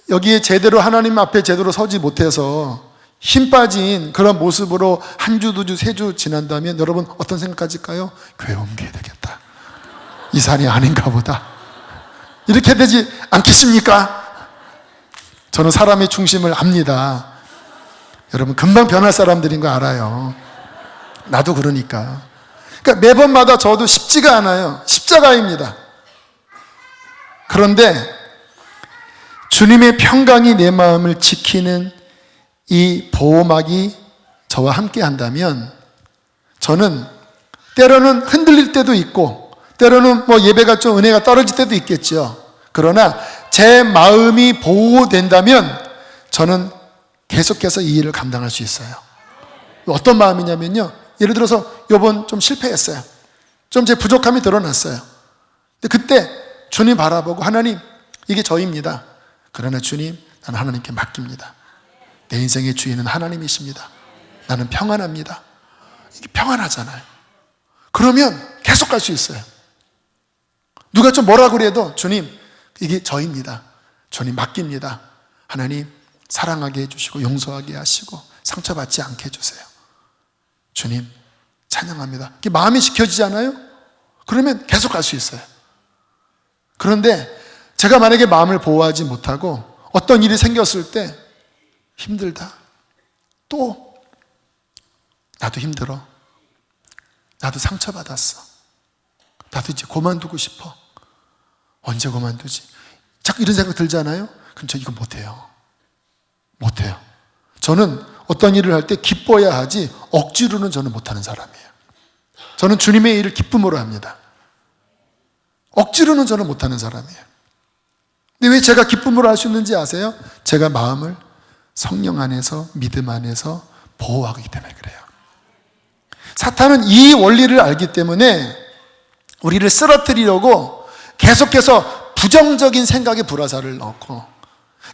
여기에 제대로 하나님 앞에 제대로 서지 못해서 힘 빠진 그런 모습으로 한 주, 두 주, 세 주 지난다면 여러분 어떤 생각하실까요? 교회 옮겨야 되겠다. 이 산이 아닌가 보다. 이렇게 되지 않겠습니까? 저는 사람의 중심을 압니다. 여러분 금방 변할 사람들인 거 알아요. 나도 그러니까. 그러니까 매번마다 저도 쉽지가 않아요. 십자가입니다. 그런데 주님의 평강이 내 마음을 지키는 이 보호막이 저와 함께 한다면 저는 때로는 흔들릴 때도 있고 때로는 뭐 예배가 좀 은혜가 떨어질 때도 있겠죠. 그러나 제 마음이 보호된다면 저는 계속해서 이 일을 감당할 수 있어요. 어떤 마음이냐면요, 예를 들어서 이번 좀 실패했어요. 좀 제 부족함이 드러났어요. 근데 그때 주님 바라보고 하나님, 이게 저입니다. 그러나 주님, 나는 하나님께 맡깁니다. 내 인생의 주인은 하나님이십니다. 나는 평안합니다. 이게 평안하잖아요. 그러면 계속 갈 수 있어요. 누가 좀 뭐라 그래도 주님, 이게 저입니다. 주님 맡깁니다. 하나님 사랑하게 해주시고 용서하게 하시고 상처받지 않게 해주세요. 주님 찬양합니다. 이게 마음이 지켜지잖아요. 그러면 계속 갈 수 있어요. 그런데 제가 만약에 마음을 보호하지 못하고 어떤 일이 생겼을 때 힘들다, 또 나도 힘들어, 나도 상처받았어. 나도 이제 그만두고 싶어. 언제 그만두지? 자꾸 이런 생각 들잖아요? 그럼 저 이거 못해요. 못해요. 저는 어떤 일을 할 때 기뻐야 하지 억지로는 저는 못하는 사람이에요. 저는 주님의 일을 기쁨으로 합니다. 억지로는 저는 못하는 사람이에요. 근데 왜 제가 기쁨으로 할 수 있는지 아세요? 제가 마음을 성령 안에서, 믿음 안에서 보호하기 때문에 그래요. 사탄은 이 원리를 알기 때문에 우리를 쓰러뜨리려고 계속해서 부정적인 생각에 불화살을 넣고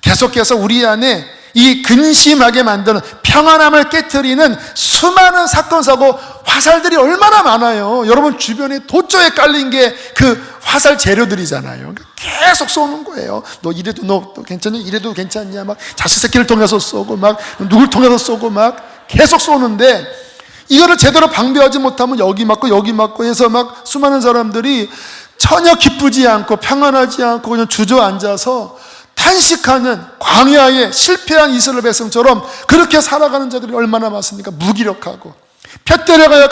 계속해서 우리 안에 이 근심하게 만드는 평안함을 깨트리는 수많은 사건, 사고, 화살들이 얼마나 많아요. 여러분 주변에 도처에 깔린 게 그 화살 재료들이잖아요. 계속 쏘는 거예요. 너 이래도 너 괜찮냐? 이래도 괜찮냐? 막 자식 새끼를 통해서 쏘고 막 누굴 통해서 쏘고 막 계속 쏘는데 이거를 제대로 방비하지 못하면 여기 맞고 해서 막 수많은 사람들이 전혀 기쁘지 않고 평안하지 않고 그냥 주저앉아서 탄식하는 광야에 실패한 이스라엘 백성처럼 그렇게 살아가는 자들이 얼마나 많습니까? 무기력하고 펴때려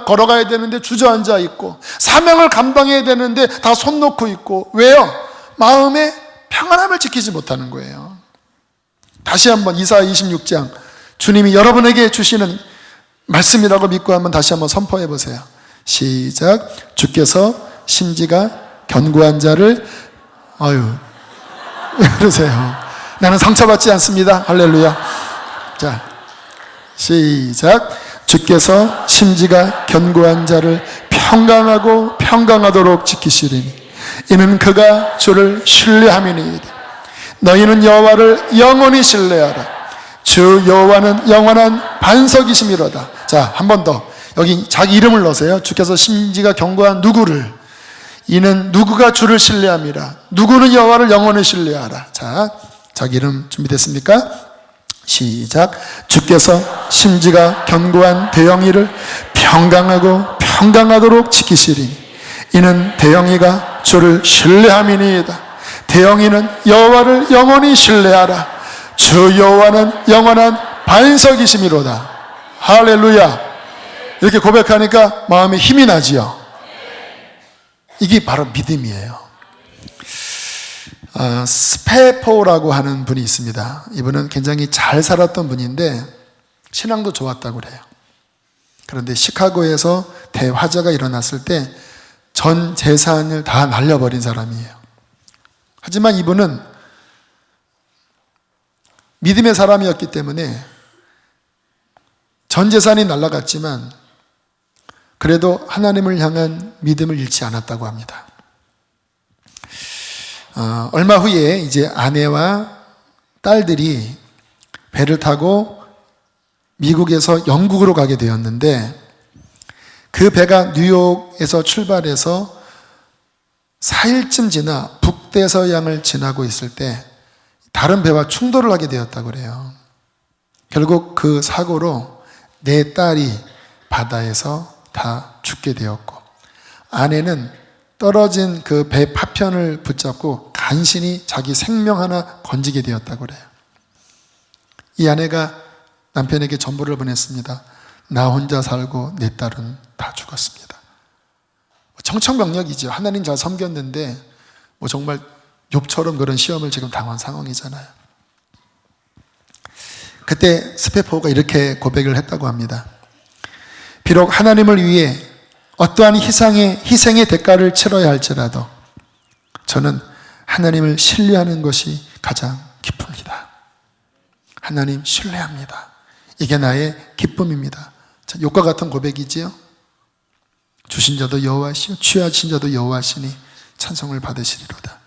걸어가야 되는데 주저앉아 있고 사명을 감당해야 되는데 다 손 놓고 있고 왜요? 마음의 평안함을 지키지 못하는 거예요. 다시 한번 이사야 26장 주님이 여러분에게 주시는 말씀이라고 믿고 한번 다시 한번 선포해 보세요. 시작. 주께서 심지가 견고한 자를 왜 그러세요? 나는 상처받지 않습니다. 할렐루야. 자, 시작. 주께서 심지가 견고한 자를 평강하도록 지키시리니 이는 그가 주를 신뢰함이니이다. 너희는 여호와를 영원히 신뢰하라. 주 여호와는 영원한 반석이심이로다. 자, 한 번 더. 여기 자기 이름을 넣으세요. 주께서 심지가 견고한 누구를. 이는 누구가 주를 신뢰함이라. 누구는 여호와를 영원히 신뢰하라. 자, 자기 이름 준비됐습니까? 시작. 주께서 심지가 견고한 대영이를 평강하도록 지키시리니 이는 대영이가 주를 신뢰함이니이다. 대영이는 여호와를 영원히 신뢰하라. 주 여호와는 영원한 반석이심이로다. 할렐루야. 이렇게 고백하니까 마음에 힘이 나지요. 이게 바로 믿음이에요. 스페포라고 하는 분이 있습니다. 이분은 굉장히 잘 살았던 분인데 신앙도 좋았다고 그래요. 그런데 시카고에서 대화재가 일어났을 때 전 재산을 다 날려버린 사람이에요. 하지만 이분은 믿음의 사람이었기 때문에 전 재산이 날아갔지만 그래도 하나님을 향한 믿음을 잃지 않았다고 합니다. 얼마 후에 이제 아내와 딸들이 배를 타고 미국에서 영국으로 가게 되었는데 그 배가 뉴욕에서 출발해서 4일쯤 지나 북대서양을 지나고 있을 때 다른 배와 충돌을 하게 되었다고 그래요. 결국 그 사고로 4딸이 바다에서 다 죽게 되었고 아내는 떨어진 그 배 파편을 붙잡고 간신히 자기 생명 하나 건지게 되었다고 그래요. 이 아내가 남편에게 전보를 보냈습니다. 나 혼자 살고 4딸은 다 죽었습니다. 청천벽력이죠. 하나님 잘 섬겼는데 정말 욥처럼 그런 시험을 지금 당한 상황이잖아요. 그때 스페포가 이렇게 고백을 했다고 합니다. 비록 하나님을 위해 어떠한 희생의 대가를 치러야 할지라도 저는 하나님을 신뢰하는 것이 가장 기쁩니다. 하나님 신뢰합니다. 이게 나의 기쁨입니다. 자, 욕과 같은 고백이지요. 주신 자도 여호와시요 취하신 자도 여호와시니 찬송을 받으시리로다.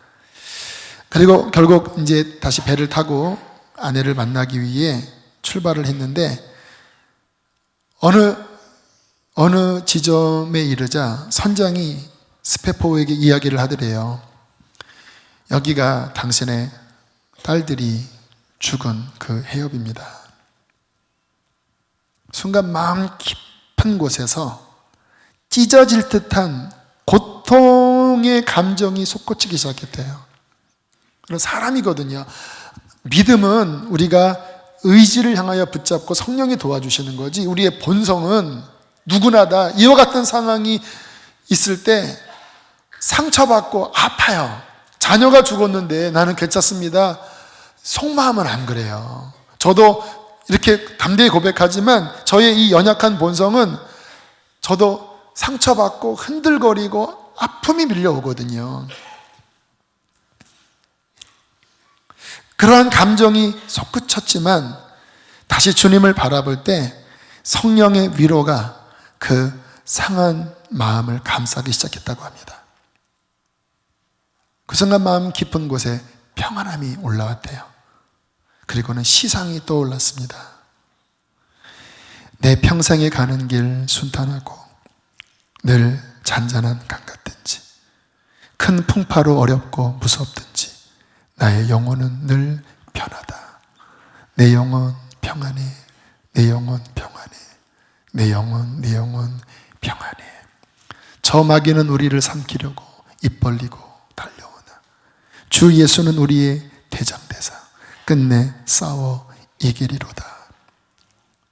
그리고 결국 이제 다시 배를 타고 아내를 만나기 위해 출발을 했는데 어느 지점에 이르자 선장이 스페포에게 이야기를 하더래요. 여기가 당신의 딸들이 죽은 그 해협입니다. 순간 마음 깊은 곳에서 찢어질 듯한 고통의 감정이 솟구치기 시작했대요. 그런 사람이거든요. 믿음은 우리가 의지를 향하여 붙잡고 성령이 도와주시는 거지 우리의 본성은 누구나 다 이와 같은 상황이 있을 때 상처받고 아파요. 자녀가 죽었는데 나는 괜찮습니다. 속마음은 안 그래요. 저도 이렇게 담대히 고백하지만 저의 이 연약한 본성은 저도 상처받고 흔들거리고 아픔이 밀려오거든요. 그러한 감정이 솟구쳤지만 다시 주님을 바라볼 때 성령의 위로가 그 상한 마음을 감싸기 시작했다고 합니다. 그 순간 마음 깊은 곳에 평안함이 올라왔대요. 그리고는 시상이 떠올랐습니다. 내 평생에 가는 길 순탄하고 늘 잔잔한 강 같든지 큰 풍파로 어렵고 무섭든지 나의 영혼은 늘 편하다. 내 영혼 평안해. 내 영혼 평안해. 내 영혼 평안해. 저 마귀는 우리를 삼키려고 입 벌리고 달려오나 주 예수는 우리의 대장대사 끝내 싸워 이기리로다.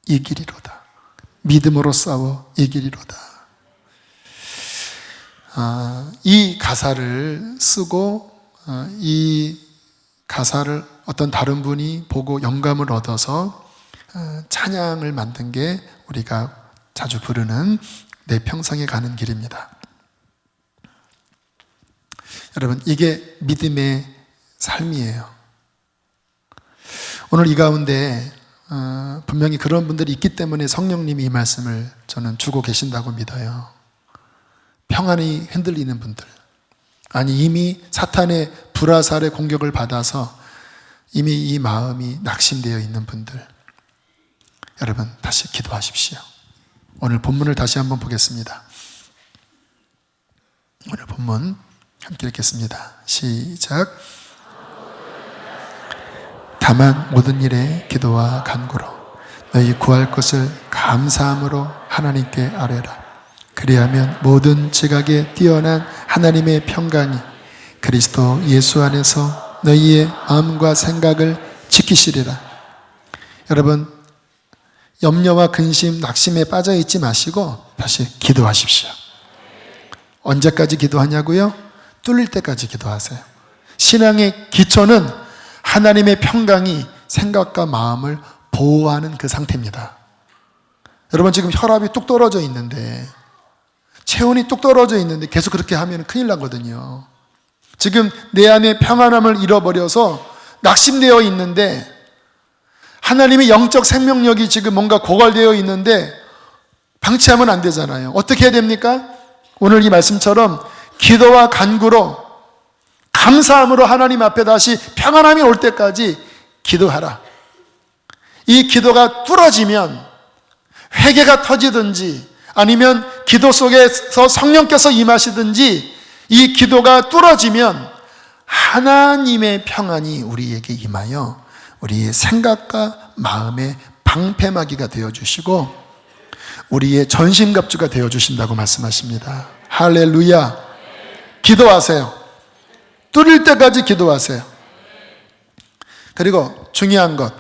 이기리로다. 믿음으로 싸워 이기리로다. 이 가사를 쓰고 이 가사를 어떤 다른 분이 보고 영감을 얻어서 찬양을 만든 게 우리가 자주 부르는 내 평생에 가는 길입니다. 여러분, 이게 믿음의 삶이에요. 오늘 이 가운데 분명히 그런 분들이 있기 때문에 성령님이 이 말씀을 저는 주고 계신다고 믿어요. 평안이 흔들리는 분들, 아니 이미 사탄의 불화살의 공격을 받아서 이미 이 마음이 낙심되어 있는 분들, 여러분 다시 기도하십시오. 오늘 본문을 다시 한번 보겠습니다. 오늘 본문 함께 읽겠습니다. 시작. 다만 모든 일에 기도와 간구로 너희 구할 것을 감사함으로 하나님께 아뢰라. 그리하면 모든 지각에 뛰어난 하나님의 평강이 그리스도 예수 안에서 너희의 마음과 생각을 지키시리라. 여러분, 염려와 근심, 낙심에 빠져 있지 마시고 다시 기도하십시오. 언제까지 기도하냐고요? 뚫릴 때까지 기도하세요. 신앙의 기초는 하나님의 평강이 생각과 마음을 보호하는 그 상태입니다. 여러분, 지금 혈압이 뚝 떨어져 있는데, 체온이 뚝 떨어져 있는데 계속 그렇게 하면 큰일 나거든요. 지금 내 안에 평안함을 잃어버려서 낙심되어 있는데, 하나님의 영적 생명력이 지금 뭔가 고갈되어 있는데 방치하면 안 되잖아요. 어떻게 해야 됩니까? 오늘 이 말씀처럼 기도와 간구로 감사함으로 하나님 앞에 다시 평안함이 올 때까지 기도하라. 이 기도가 뚫어지면 회개가 터지든지 아니면 기도 속에서 성령께서 임하시든지 이 기도가 뚫어지면 하나님의 평안이 우리에게 임하여 우리의 생각과 마음의 방패막이가 되어주시고 우리의 전심갑주가 되어주신다고 말씀하십니다. 할렐루야. 기도하세요. 뚫릴 때까지 기도하세요. 그리고 중요한 것,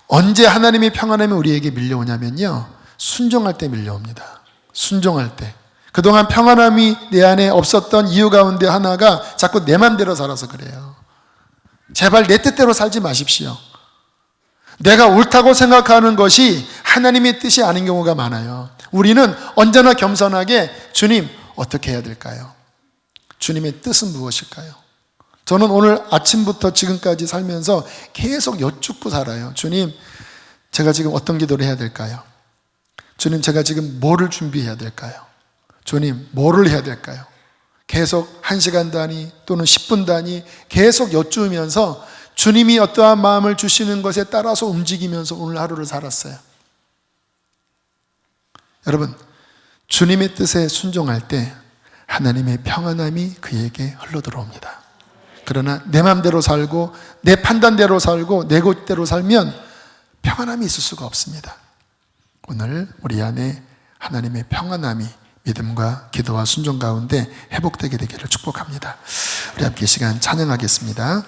언제 하나님의 평안함이 우리에게 밀려오냐면요, 순종할 때 밀려옵니다. 순종할 때. 그동안 평안함이 내 안에 없었던 이유 가운데 하나가 자꾸 내 맘대로 살아서 그래요. 제발 내 뜻대로 살지 마십시오. 내가 옳다고 생각하는 것이 하나님의 뜻이 아닌 경우가 많아요. 우리는 언제나 겸손하게 주님 어떻게 해야 될까요? 주님의 뜻은 무엇일까요? 저는 오늘 아침부터 지금까지 살면서 계속 여쭙고 살아요. 주님, 제가 지금 어떤 기도를 해야 될까요? 주님, 제가 지금 뭐를 준비해야 될까요? 주님, 뭐를 해야 될까요? 계속 1시간 단위 또는 10분 단위 계속 여쭈면서 주님이 어떠한 마음을 주시는 것에 따라서 움직이면서 오늘 하루를 살았어요. 여러분, 주님의 뜻에 순종할 때 하나님의 평안함이 그에게 흘러들어옵니다. 그러나 내 마음대로 살고 내 판단대로 살고 내 것대로 살면 평안함이 있을 수가 없습니다. 오늘 우리 안에 하나님의 평안함이 믿음과 기도와 순종 가운데 회복되게 되기를 축복합니다. 우리 함께 시간 찬양하겠습니다.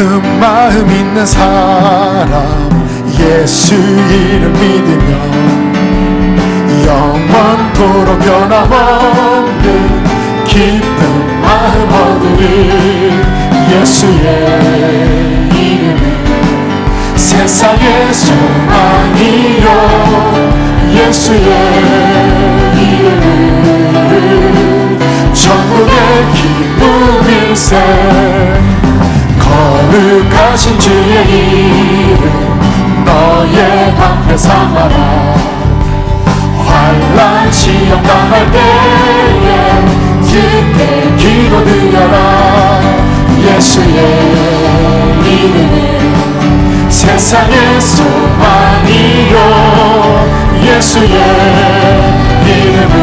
기쁜 마음 있는 사람 예수 이름 믿으며 영원토록 변함없는 기쁜 마음 얻으리. 예수의 이름은 세상의 소망이요 예수의 이름은 천국의 기쁨일세. 거룩하신 주의 이름 너의 방패 삼아라. 환난 시험 당할 때에 그때 기도드려라. 예수의 이름은 세상의 소망이요 예수의 이름은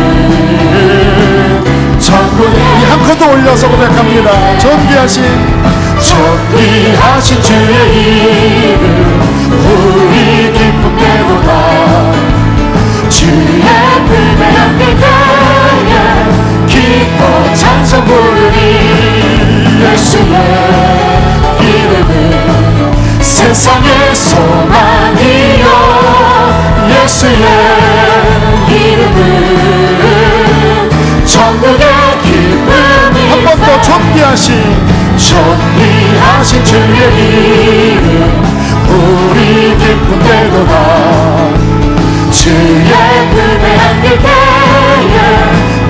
천국의. 한 코드 올려서 고백합니다. 존귀하신 주의 이름 우리 기쁨 되도다. 주의 품에 안길 때에 기뻐 찬송 부르리. 예수의 이름은 세상의 소망이요 예수의 이름은 천국의 기쁨이. 한 번 더 존귀하신 주의 이름 우리 기쁨 되도다. 주의 품에 안길 때에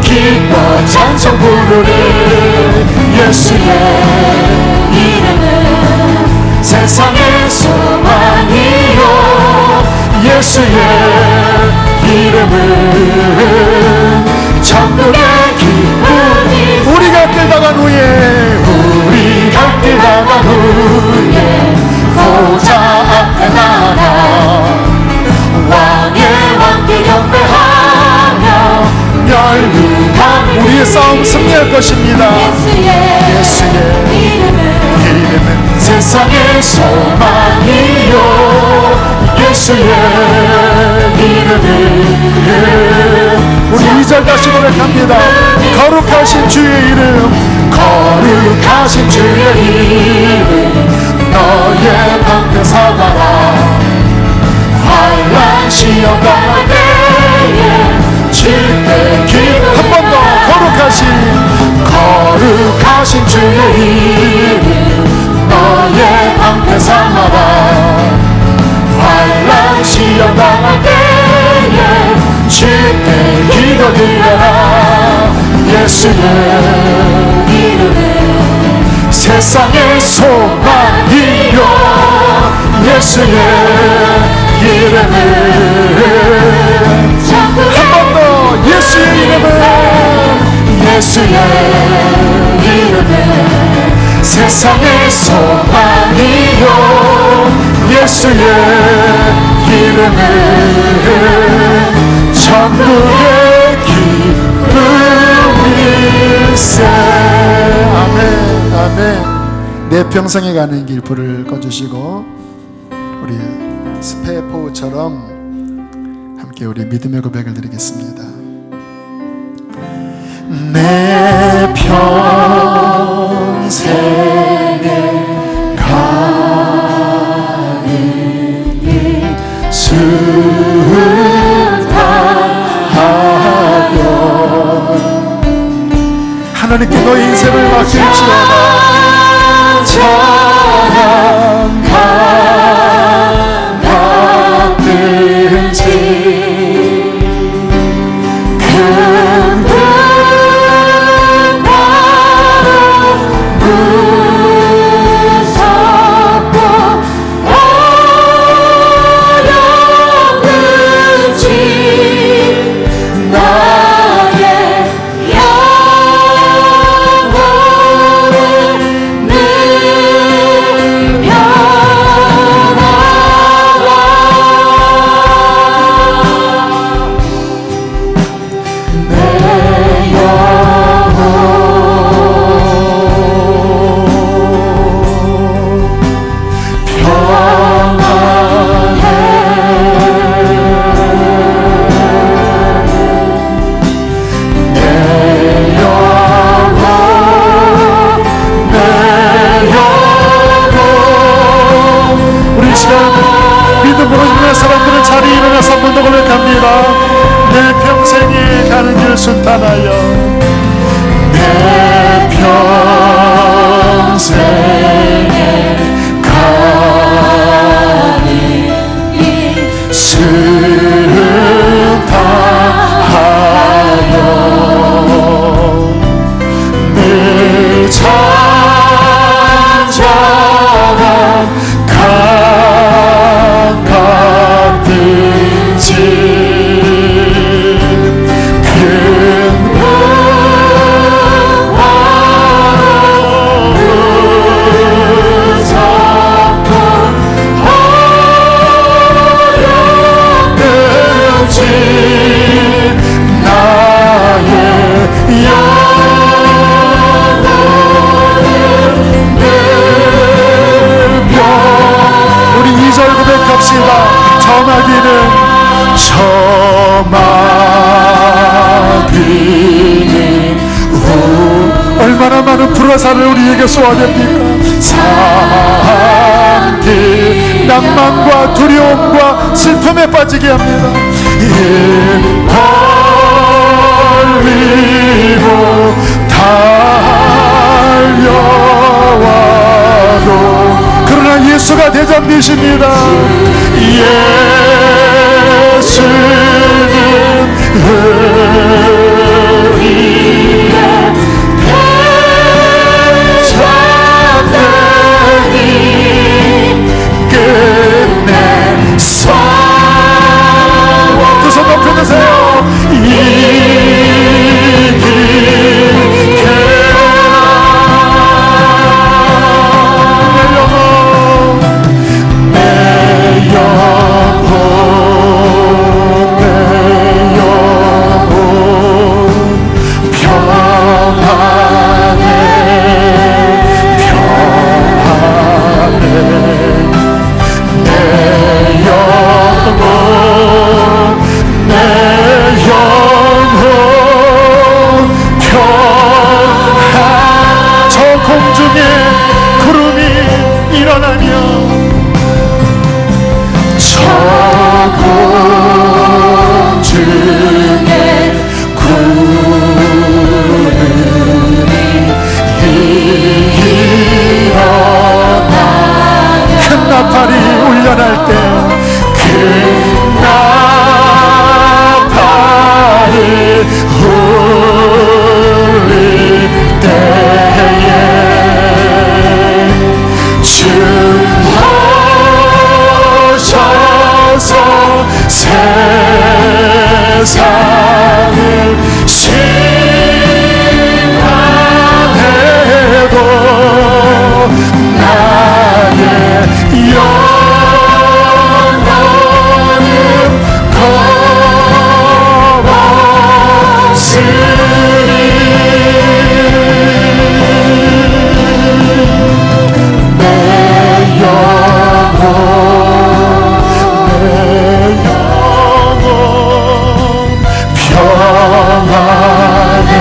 기뻐 찬송 부르리. 예수의 이름은 세상의 소망이요 예수의 이름은 천국의 기쁨이. 우리가 길 나간 후에 보좌 앞에 나가 왕의 왕께 경배하며 멸류관 우리의 싸움 승리할 것입니다. 예수의 이름은 세상의 소망이요 예수의 이름은. 우리 2절 다시 고백합니다. 거룩하신 주의 이름 거룩하신 주의 이름 너의 방패 삼아라. 환난 시험 당할 때에 주께 기도. 한 번 더 거룩하신 주의 이름 너의 방패 삼아라. 환난 시험 당할 때에 주께 기도드려라. 예수의 이름은 세상의 소망이요 예수의 이름은 한 번 더 예수의 이름은 예수의 이름은 세상의 소망이요 예수의 이름은 천국의 기쁨일세. 아멘 아멘. 내 평생에 가는 길 불을 꺼주시고 우리 스페포처럼 함께 우리 믿음의 고백을 드리겠습니다. 내 평생에 가는 길 순탄하여 하나님께 너의 인생을 맡길지어다. 천한 강같든지 큰 분 바로 무섭고 어려운지 나의 영혼을 늘 순탄하여 내 평생에 가는 길 순탄하여 늘 잔잔한 강 같은지 저마기는 얼마나 많은 불화살을 우리에게 쏘아댑니까? 산길 낭만과 두려움과 슬픔에 빠지게 합니다. 입 벌리고 달려와도 그러나 예수가 대장되십니다. 예수는 의리의 대장되니 끝내 싸워 두 손 높여주세요. 세상을 심판해도 나의 영혼은 겁없으리 내 영혼 평안해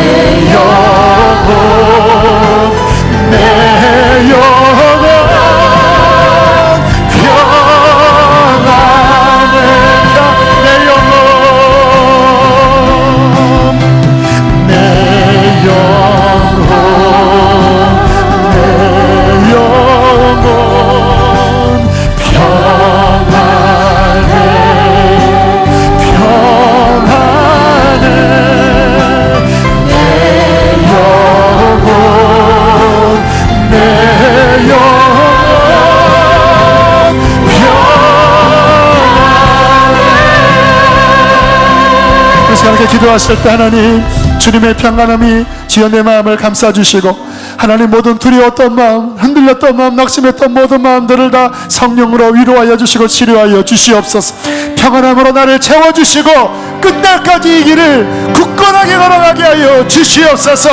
내 영혼 평안해 내 영혼 이렇게 기도하실 때 하나님 주님의 평안함이 주여 내 마음을 감싸주시고 하나님 모든 두려웠던 마음 흔들렸던 마음 낙심했던 모든 마음들을 다 성령으로 위로하여 주시고 치료하여 주시옵소서. 평안함으로 나를 채워주시고 끝날까지 이 길을 굳건하게 걸어가게 하여 주시옵소서.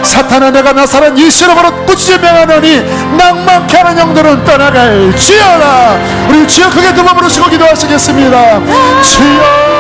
사탄아 내가 나사란 예수 이름으로 꾸짖어 명하노니 낭만케 하는 영들은 떠나갈지어다. 우리 주여 크게 두 번 부르시고 기도하시겠습니다. 주여